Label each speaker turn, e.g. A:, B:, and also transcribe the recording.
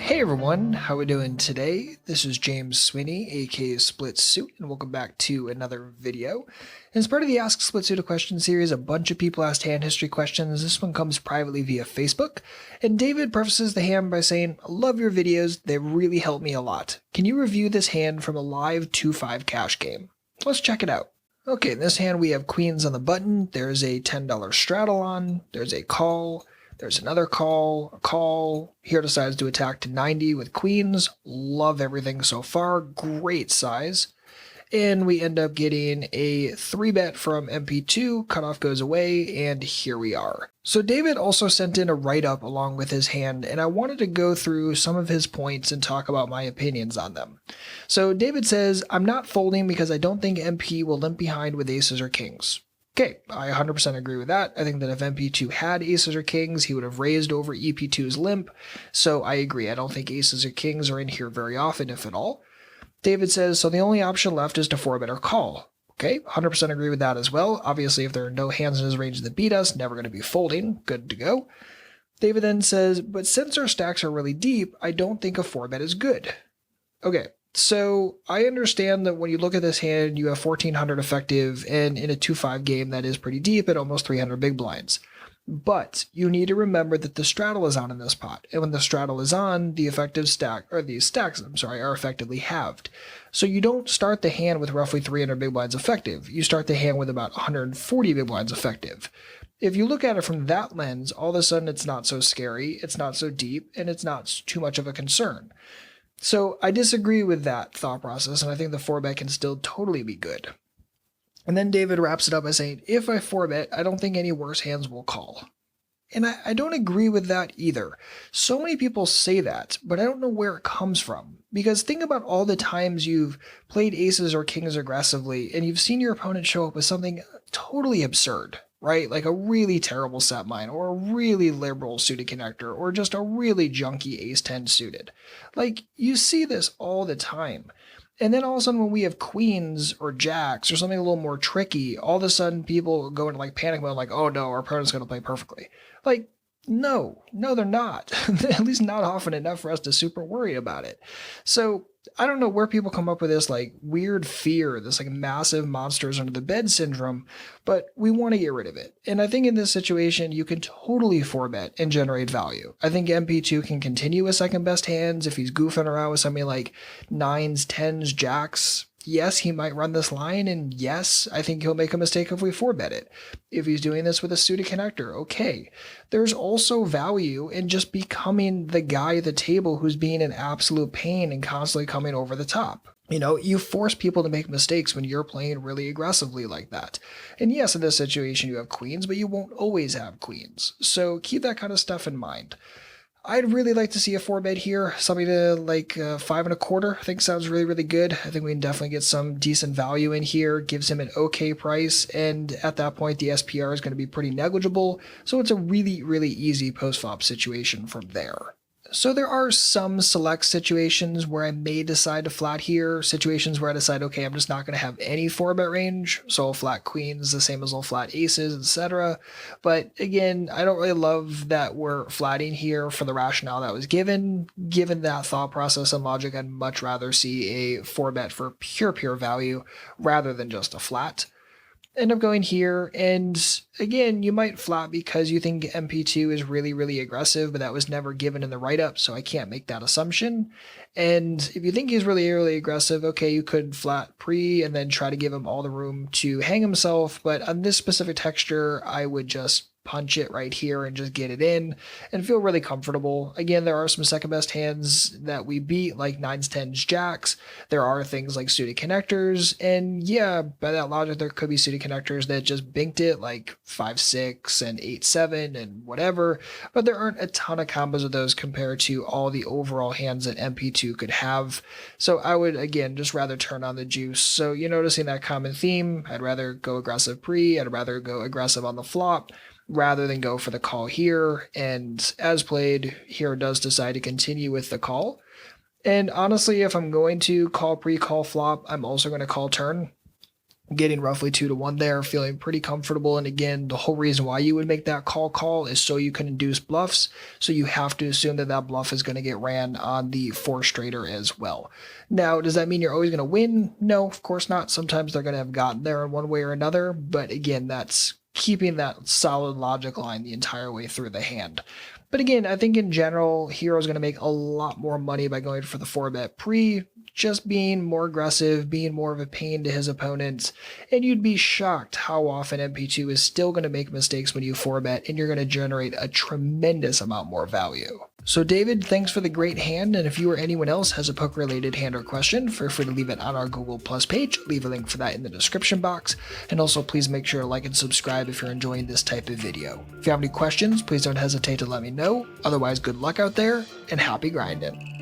A: Hey everyone, how we doing today? This is James Sweeney, aka SplitSuit, and welcome back to another video. As part of the Ask SplitSuit a Question series, a bunch of people asked hand history questions. This one comes privately via Facebook, and David prefaces the hand by saying, "I love your videos, they really help me a lot. Can you review this hand from a live 2-5 cash game? Let's check it out." Okay, in this hand we have queens on the button, there's a $10 straddle on, there's a call, there's another call, a call. Here decides to attack to 90 with queens. Love everything so far. Great size. And we end up getting a 3-bet from MP2. Cutoff goes away, and here we are. So David also sent in a write-up along with his hand, and I wanted to go through some of his points and talk about my opinions on them. So David says, "I'm not folding because I don't think MP will limp behind with aces or kings." Okay, I 100% agree with that. I think that if MP2 had aces or kings, he would have raised over EP2's limp. So I agree. I don't think aces or kings are in here very often, if at all. David says, so the only option left is to 4-bet or call. Okay, 100% agree with that as well. Obviously, if there are no hands in his range that beat us, never going to be folding. Good to go. David then says, but since our stacks are really deep, I don't think a 4-bet is good. Okay. So I understand that when you look at this hand, you have 1400 effective, and in a 2-5 game that is pretty deep at almost 300 big blinds. But you need to remember that the straddle is on in this pot, and when the straddle is on, the effective stack, or these stacks, are effectively halved. So you don't start the hand with roughly 300 big blinds effective. You start the hand with about 140 big blinds effective. If you look at it from that lens, all of a sudden it's not so scary, it's not so deep, and it's not too much of a concern. So I disagree with that thought process, and I think the 4-bet can still totally be good. And then David wraps it up by saying, if I 4-bet, I don't think any worse hands will call. And I don't agree with that either. So many people say that, but I don't know where it comes from. Because think about all the times you've played aces or kings aggressively, and you've seen your opponent show up with something totally absurd. Right? Like a really terrible set mine, or a really liberal suited connector, or just a really junky ace-10 suited. Like, you see this all the time. And then all of a sudden when we have queens or jacks or something a little more tricky, all of a sudden people go into like panic mode, like, oh no, our opponent's going to play perfectly. Like, no, they're not. At least not often enough for us to super worry about it. So I don't know where people come up with this like weird fear, this like massive monsters under the bed syndrome, but we want to get rid of it. And I think in this situation, you can totally 4-bet and generate value. I think MP2 can continue with second best hands if he's goofing around with something like 9s, 10s, jacks. Yes, he might run this line, and yes, I think he'll make a mistake if we 4-bet it. If he's doing this with a suited connector, okay. There's also value in just becoming the guy at the table who's being an absolute pain and constantly coming over the top. You know, you force people to make mistakes when you're playing really aggressively like that. And yes, in this situation you have queens, but you won't always have queens. So keep that kind of stuff in mind. I'd really like to see a 4-bet here, something to like 5 1/4. I think sounds really, really good. I think we can definitely get some decent value in here, gives him an okay price, and at that point the SPR is going to be pretty negligible, so it's a really, really easy post-flop situation from there. So there are some select situations where I may decide to flat here, situations where I decide, okay, I'm just not going to have any 4-bet range, so I'll flat queens the same as I'll flat aces, etc. But again, I don't really love that we're flatting here for the rationale that was given. Given that thought process and logic, I'd much rather see a 4-bet for pure value rather than just a flat. End up going here, and again, you might flat because you think MP2 is really, really aggressive, but that was never given in the write-up, so I can't make that assumption. And if you think he's really, really aggressive, okay, you could flat pre and then try to give him all the room to hang himself, but on this specific texture, I would just punch it right here and just get it in and feel really comfortable. Again, there are some second best hands that we beat, like 9s, 10s, jacks. There are things like suited connectors, and yeah, by that logic, there could be suited connectors that just binked it, like 5-6 and 8-7 and whatever, but there aren't a ton of combos of those compared to all the overall hands that MP2 could have. So I would, again, just rather turn on the juice. So you're noticing that common theme. I'd rather go aggressive pre, I'd rather go aggressive on the flop, rather than go for the call here. And as played, here does decide to continue with the call. And honestly, if I'm going to call pre, call flop, I'm also going to call turn. getting roughly 2-1 there, feeling pretty comfortable. And again, the whole reason why you would make that call is so you can induce bluffs. So you have to assume that that bluff is going to get ran on the 4 straighter as well. Now, does that mean you're always going to win? No, of course not. Sometimes they're going to have gotten there in one way or another. But again, that's keeping that solid logic line the entire way through the hand. But again, I think in general, Hero's going to make a lot more money by going for the 4-bet pre, just being more aggressive, being more of a pain to his opponents, and you'd be shocked how often MP2 is still going to make mistakes when you 4-bet, and you're going to generate a tremendous amount more value. So David, thanks for the great hand, and if you or anyone else has a poker-related hand or question, feel free to leave it on our Google Plus page. Leave a link for that in the description box, and also please make sure to like and subscribe if you're enjoying this type of video. If you have any questions, please don't hesitate to let me know. Otherwise, good luck out there, and happy grinding.